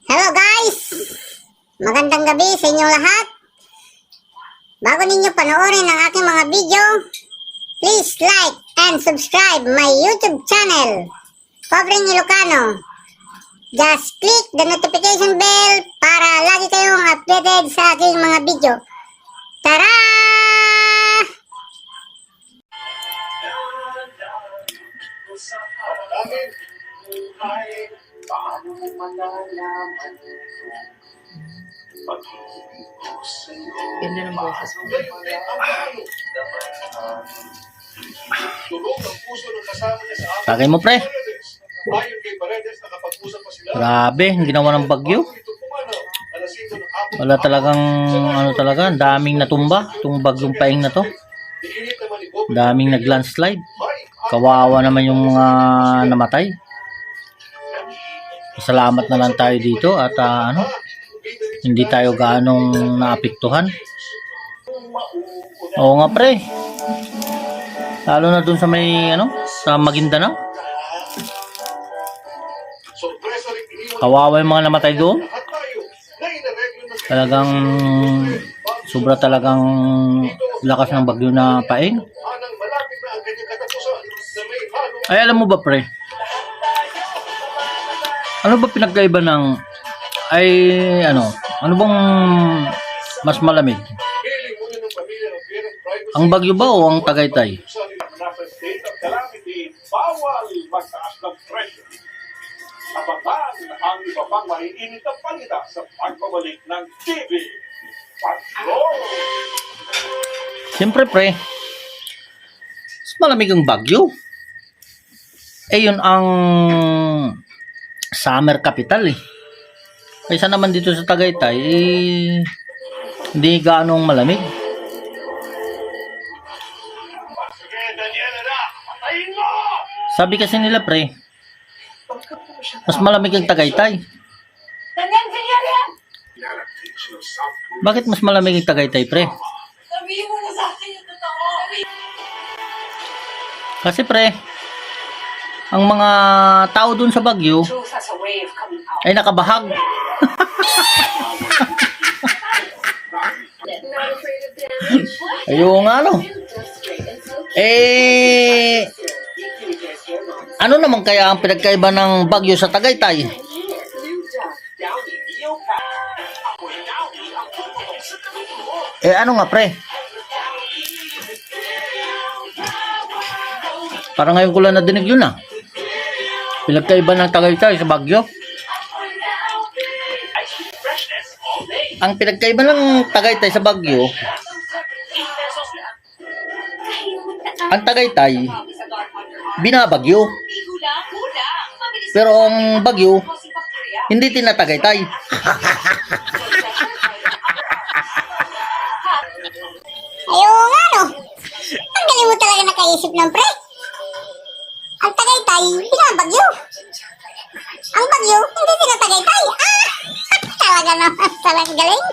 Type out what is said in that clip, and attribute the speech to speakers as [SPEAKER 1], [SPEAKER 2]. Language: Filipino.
[SPEAKER 1] Hello guys! Magandang gabi sa inyong lahat. Bago ninyo panoorin ang aking mga video, please like and subscribe my YouTube channel, Covering Ilocano. Just click the notification bell para lagi kayong updated sa aking mga video. Tara!
[SPEAKER 2] Paano malalaman ito?
[SPEAKER 3] Ganda ng boses mo.
[SPEAKER 4] Sakay mo, pre. Grabe, ang ginawa ng bagyo. Wala talagang, ang daming natumba. Itong bagyong paing na to. Daming nag-landslide. Kawawa naman yung mga namatay. Salamat na lang tayo dito at hindi tayo gaanong naapektuhan. Oo nga, pre. Lalo na dun sa may sa Maguindanao. Kawawa yung mga namatay doon. Talagang sobra talagang lakas ng bagyo na paing. Ay, alam mo ba, pre? Ano ba pinagkaiba ng ano bang mas malamig? Ang bagyo ba o ang Tagaytay?
[SPEAKER 2] Bawal magtaas ng presyo. Abangan ang iba pang maiinit na panita sa pagbabalik ng TV Patrol.
[SPEAKER 4] Siyempre, pre, mas malamig ang bagyo. Yun ang summer capital eh. Kaysa naman dito sa Tagaytay, hindi gaanong malamig. Sabi kasi nila, pre, mas malamig ang Tagaytay. Bakit mas malamig ang Tagaytay, pre?
[SPEAKER 3] Sabihin mo na sa akin yung totoo.
[SPEAKER 4] Kasi, pre, ang mga tao dun sa Baguio ay nakabahag. Ayun nga, no? Ano naman kaya ang pinagkaiba ng Baguio sa Tagaytay? Ano nga, pre? Parang ngayon ko lang nadinig yun, ah. Pinagkaiba ng Tagaytay sa Baguio. Ang pinagkaiba ng Tagaytay sa Baguio, ang Tagaytay binabagyo. Pero ang Baguio hindi tinatagaytay.
[SPEAKER 1] Ayun nga, no? Ang galing mo talaga nakaisip ng pre. Ang Tagaytay, binabagyo. Ang bagyo, hindi tinatagaytay. Talaga naman, talagang galing.